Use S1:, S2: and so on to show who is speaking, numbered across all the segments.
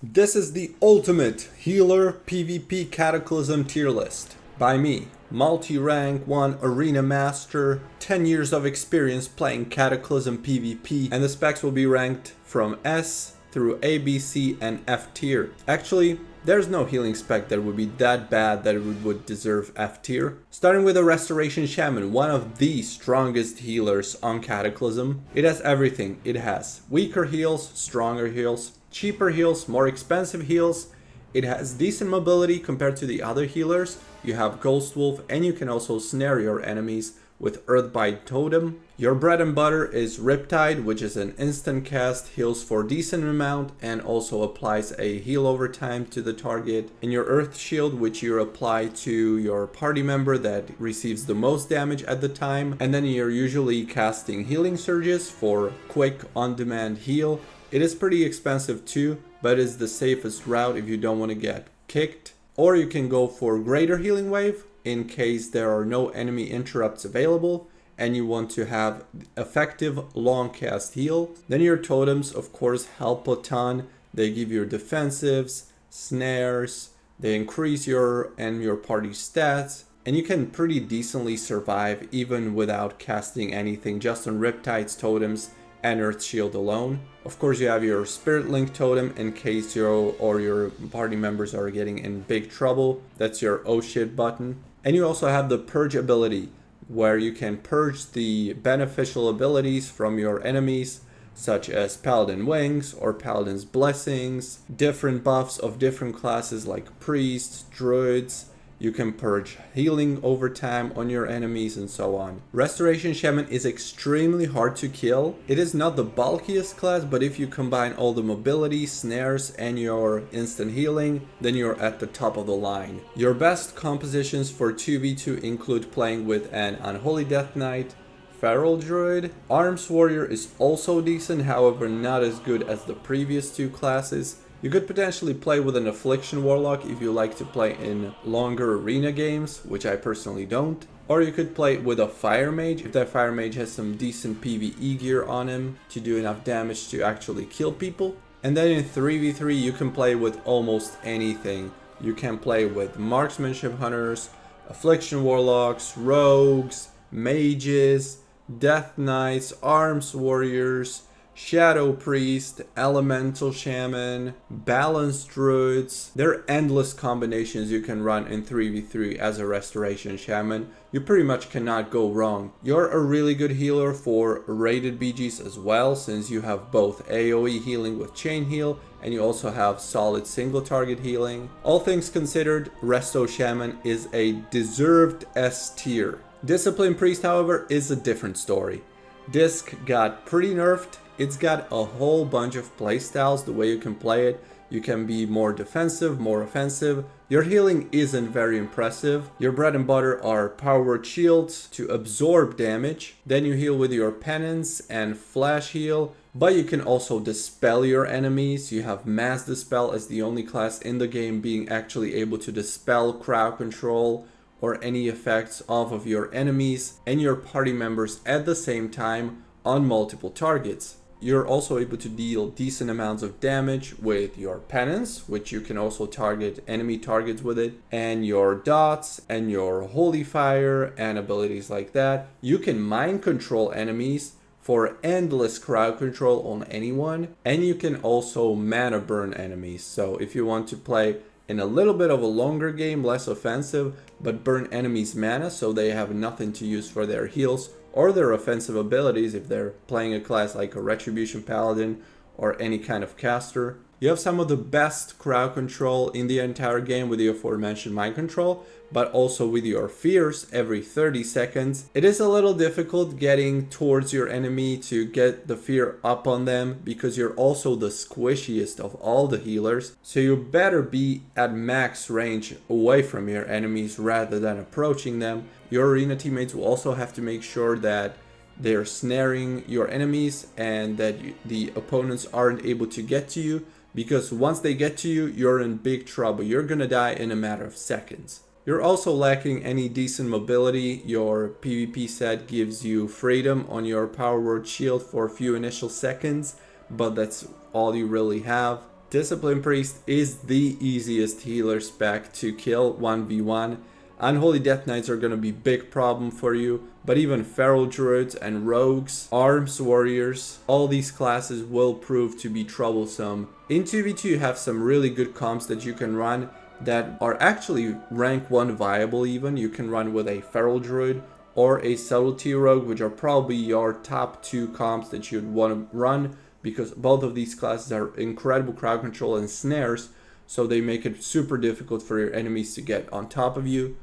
S1: This is the ultimate healer PvP Cataclysm tier list by me, multi-rank 1 arena master, 10 years of experience playing Cataclysm PvP, and the specs will be ranked from S through A, B, C, and F tier. Actually, there's no healing spec that would be that bad that it would deserve F tier. Starting with a Restoration Shaman, one of the strongest healers on Cataclysm. It has everything. It has weaker heals, stronger heals, cheaper heals, more expensive heals. It has decent mobility compared to the other healers. You have Ghost Wolf, and you can also snare your enemies with Earthbite Totem. Your bread and butter is Riptide, which is an instant cast, heals for decent amount, and also applies a heal over time to the target. And your Earth Shield, which you apply to your party member that receives the most damage at the time. And then you're usually casting Healing Surges for quick on-demand heal. It is pretty expensive too, but is the safest route if you don't want to get kicked. Or you can go for Greater Healing Wave in case there are no enemy interrupts available and you want to have effective long cast heal. Then your totems of course help a ton. They give you defensives, snares, they increase your and your party's stats, and you can pretty decently survive even without casting anything, just on Riptide's totems and Earth Shield alone. Of course, you have your Spirit Link totem in case your party members are getting in big trouble. That's your oh shit button. And you also have the Purge ability, where you can purge the beneficial abilities from your enemies, such as Paladin Wings or Paladin's Blessings, different buffs of different classes like Priests, Druids. You can purge healing over time on your enemies and so on. Restoration Shaman is extremely hard to kill. It is not the bulkiest class, but if you combine all the mobility, snares, and your instant healing, then you're at the top of the line. Your best compositions for 2v2 include playing with an Unholy Death Knight, Feral Druid. Arms Warrior is also decent, however not as good as the previous two classes. You could potentially play with an Affliction Warlock if you like to play in longer arena games, which I personally don't. Or you could play with a Fire Mage if that Fire Mage has some decent PvE gear on him to do enough damage to actually kill people. And then in 3v3 you can play with almost anything. You can play with Marksmanship Hunters, Affliction Warlocks, Rogues, Mages, Death Knights, Arms Warriors, Shadow Priest, Elemental Shaman, Balanced Druids. There are endless combinations you can run in 3v3 as a Restoration Shaman. You pretty much cannot go wrong. You're a really good healer for rated BGs as well, since you have both AoE healing with Chain Heal and you also have solid single target healing. All things considered, Resto Shaman is a deserved S tier. Discipline Priest, however, is a different story. Disc got pretty nerfed. It's got a whole bunch of playstyles the way you can play it. You can be more defensive, more offensive. Your healing isn't very impressive. Your bread and butter are Power Word Shields to absorb damage. Then you heal with your Penance and Flash Heal. But you can also dispel your enemies. You have Mass Dispel as the only class in the game being actually able to dispel crowd control or any effects off of your enemies and your party members at the same time on multiple targets. You're also able to deal decent amounts of damage with your Penance, which you can also target enemy targets with it, and your Dots and your Holy Fire and abilities like that. You can mind control enemies for endless crowd control on anyone, and you can also mana burn enemies. So if you want to play in a little bit of a longer game, less offensive, but burn enemies' mana so they have nothing to use for their heals or their offensive abilities if they're playing a class like a Retribution Paladin or any kind of caster. You have some of the best crowd control in the entire game with the aforementioned mind control, but also with your fears every 30 seconds. It is a little difficult getting towards your enemy to get the fear up on them because you're also the squishiest of all the healers. So you better be at max range away from your enemies rather than approaching them. Your arena teammates will also have to make sure that they're snaring your enemies and that the opponents aren't able to get to you, because once they get to you, you're in big trouble. You're gonna die in a matter of seconds. You're also lacking any decent mobility. Your PvP set gives you freedom on your Power Word Shield for a few initial seconds, but that's all you really have. Discipline Priest is the easiest healer spec to kill 1v1. Unholy Death Knights are going to be big problem for you, but even Feral Druids and Rogues, Arms Warriors, all these classes will prove to be troublesome. In 2v2 you have some really good comps that you can run that are actually rank 1 viable even. You can run with a Feral Druid or a Subtlety Rogue, which are probably your top 2 comps that you'd want to run, because both of these classes are incredible crowd control and snares, so they make it super difficult for your enemies to get on top of you.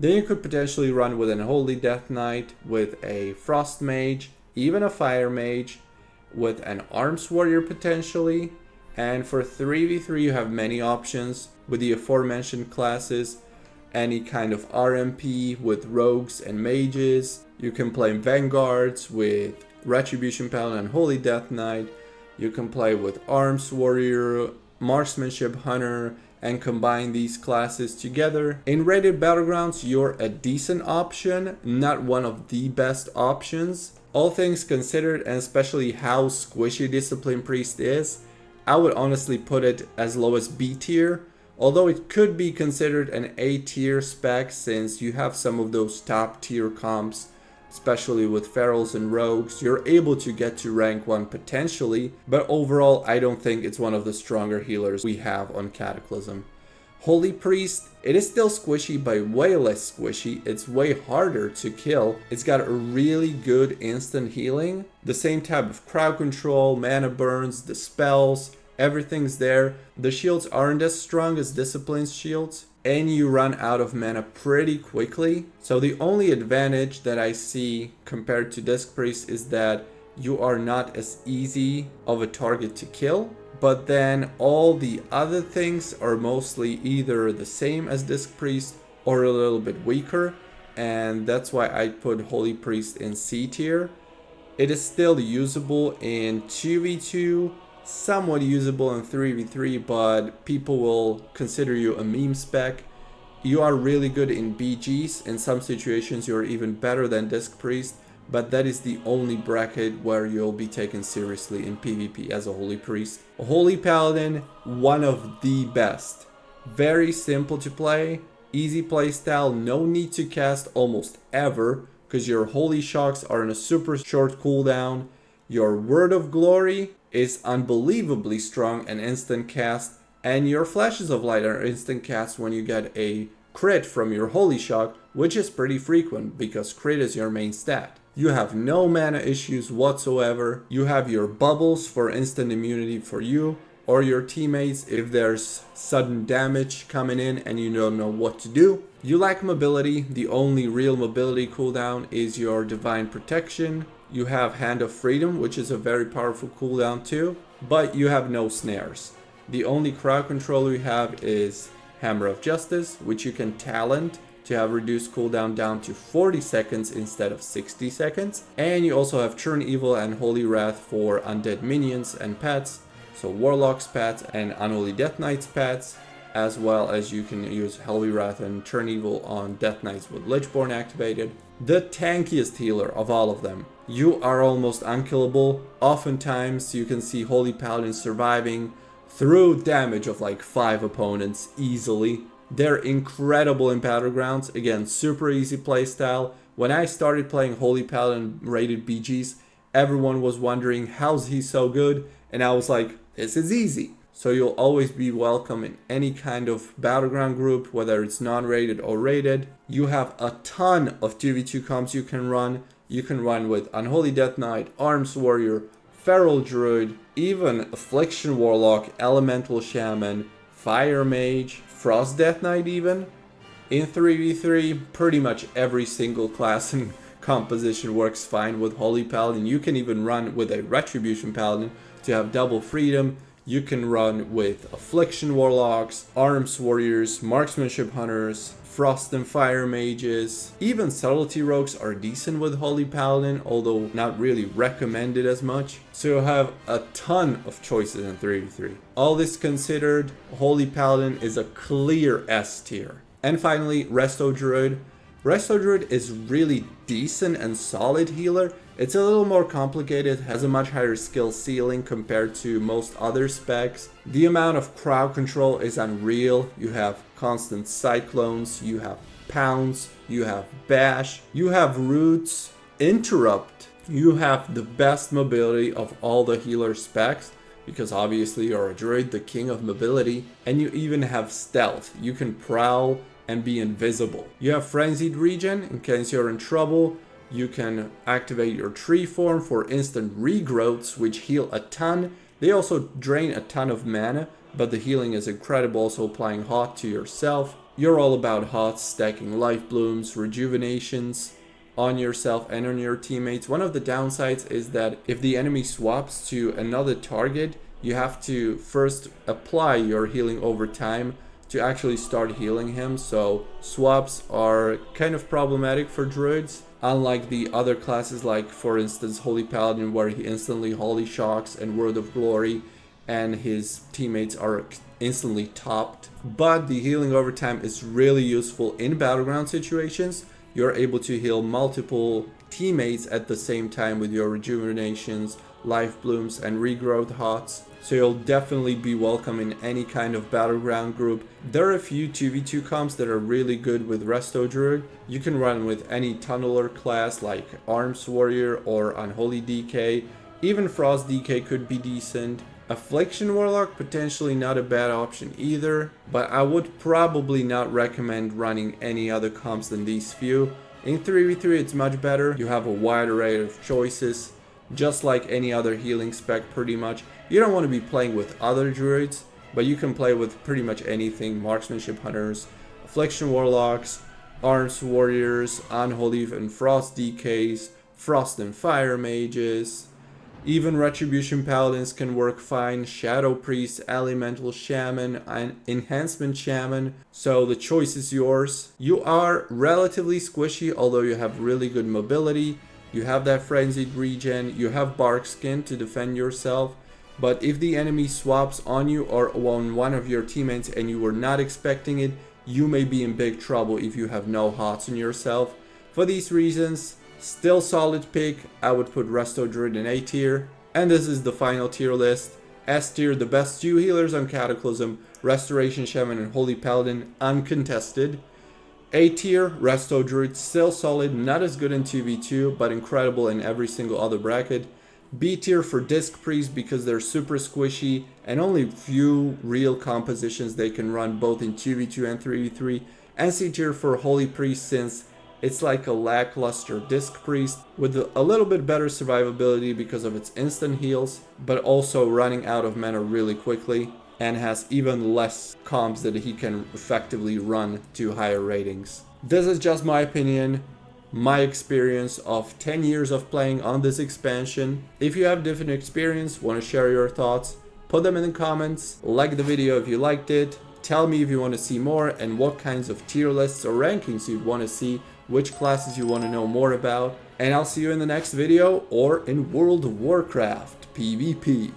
S1: Then you could potentially run with an Unholy Death Knight, with a Frost Mage, even a Fire Mage, with an Arms Warrior potentially. And for 3v3 you have many options with the aforementioned classes. Any kind of RMP with Rogues and Mages. You can play Vanguards with Retribution Paladin and Holy Death Knight. You can play with Arms Warrior, Marksmanship Hunter, and combine these classes together. In rated battlegrounds, you're a decent option, not one of the best options. All things considered, and especially how squishy Discipline Priest is, I would honestly put it as low as B tier, although it could be considered an A tier spec since you have some of those top tier comps. Especially with Ferals and Rogues, you're able to get to rank 1 potentially, but overall I don't think it's one of the stronger healers we have on Cataclysm. Holy Priest, it is still squishy, but way less squishy. It's way harder to kill. It's got a really good instant healing, the same type of crowd control, mana burns, the spells, everything's there. The shields aren't as strong as Discipline's shields, and you run out of mana pretty quickly. So the only advantage that I see compared to Disc Priest is that you are not as easy of a target to kill, but then all the other things are mostly either the same as Disc Priest or a little bit weaker, and that's why I put Holy Priest in C tier. It is still usable in 2v2, somewhat usable in 3v3, but people will consider you a meme spec. You are really good in BGs. In some situations you're even better than Disc Priest, but that is the only bracket where you'll be taken seriously in PvP as a Holy Priest. A Holy Paladin, one of the best. Very simple to play, easy playstyle, no need to cast almost ever, because your Holy Shocks are in a super short cooldown. Your Word of Glory is unbelievably strong and instant cast, and your Flashes of Light are instant cast when you get a crit from your Holy Shock, which is pretty frequent because crit is your main stat. You have no mana issues whatsoever. You have your bubbles for instant immunity for you or your teammates if there's sudden damage coming in and you don't know what to do. You lack mobility. The only real mobility cooldown is your Divine Protection. You have Hand of Freedom, which is a very powerful cooldown too, but you have no snares. The only crowd control you have is Hammer of Justice, which you can talent to have reduced cooldown down to 40 seconds instead of 60 seconds. And you also have Churn Evil and Holy Wrath for undead minions and pets, so Warlock's pets and Unholy Death Knight's pets, as well as you can use Holy Wrath and Churn Evil on Death Knights with Lichborn activated. The tankiest healer of all of them. You are almost unkillable. Oftentimes you can see Holy Paladins surviving through damage of like 5 opponents easily. They're incredible in Battlegrounds. Again, super easy playstyle. When I started playing Holy Paladin rated BGs, everyone was wondering how's he so good, and I was like, this is easy. So you'll always be welcome in any kind of Battleground group, whether it's non-rated or rated. You have a ton of 2v2 comps you can run. You can run with Unholy Death Knight, Arms Warrior, Feral Druid, even Affliction Warlock, Elemental Shaman, Fire Mage, Frost Death Knight even. In 3v3, pretty much every single class and composition works fine with Holy Paladin. You can even run with a Retribution Paladin to have double freedom. You can run with Affliction Warlocks, Arms Warriors, Marksmanship Hunters, Frost and Fire Mages. Even Subtlety Rogues are decent with Holy Paladin, although not really recommended as much. So you'll have a ton of choices in 3v3. All this considered, Holy Paladin is a clear S tier. And finally, Resto Druid. Resto Druid is really decent and solid healer. It's a little more complicated, has a much higher skill ceiling compared to most other specs. The amount of crowd control is unreal. You have constant cyclones, you have pounds, you have bash, you have roots, interrupt. You have the best mobility of all the healer specs, because obviously you're a druid, the king of mobility, and you even have stealth. You can prowl and be invisible. You have frenzied regen in case you're in trouble. You can activate your tree form for instant regrowths, which heal a ton. They also drain a ton of mana, but the healing is incredible, also applying hot to yourself. You're all about hot, stacking life blooms, rejuvenations on yourself and on your teammates. One of the downsides is that if the enemy swaps to another target, you have to first apply your healing over time to actually start healing him. So swaps are kind of problematic for druids. Unlike the other classes, like for instance Holy Paladin, where he instantly Holy Shocks and Word of Glory and his teammates are instantly topped. But the healing over time is really useful in battleground situations. You're able to heal multiple teammates at the same time with your rejuvenations, life blooms and regrowth hots. So you'll definitely be welcome in any kind of battleground group. There are a few 2v2 comps that are really good with Resto Druid. You can run with any tunneler class like Arms Warrior or Unholy DK. Even Frost DK could be decent. Affliction Warlock, potentially not a bad option either, but I would probably not recommend running any other comps than these few. In 3v3 it's much better. You have a wide array of choices, just like any other healing spec pretty much. You don't want to be playing with other druids, but you can play with pretty much anything. Marksmanship Hunters, Affliction Warlocks, Arms Warriors, Unholy and Frost DKs, Frost and Fire Mages. Even Retribution Paladins can work fine, Shadow Priest, Elemental Shaman, and Enhancement Shaman. So the choice is yours. You are relatively squishy, although you have really good mobility. You have that frenzied regen, you have bark skin to defend yourself. But if the enemy swaps on you or on one of your teammates and you were not expecting it, you may be in big trouble if you have no hots on yourself. For these reasons, still solid pick. I would put Resto Druid in A tier. And this is the final tier list. S tier, the best 2 healers on Cataclysm, Restoration Shaman and Holy Paladin, uncontested. A tier, Resto Druid, still solid, not as good in 2v2, but incredible in every single other bracket. B tier for Disc Priest because they're super squishy and only few real compositions they can run both in 2v2 and 3v3. And C tier for Holy Priest since it's like a lackluster Disc Priest with a little bit better survivability because of its instant heals, but also running out of mana really quickly and has even less comps that he can effectively run to higher ratings. This is just my opinion, my experience of 10 years of playing on this expansion. If you have different experience, want to share your thoughts, put them in the comments, like the video if you liked it, tell me if you want to see more and what kinds of tier lists or rankings you'd want to see, which classes you want to know more about, and I'll see you in the next video or in World of Warcraft PvP.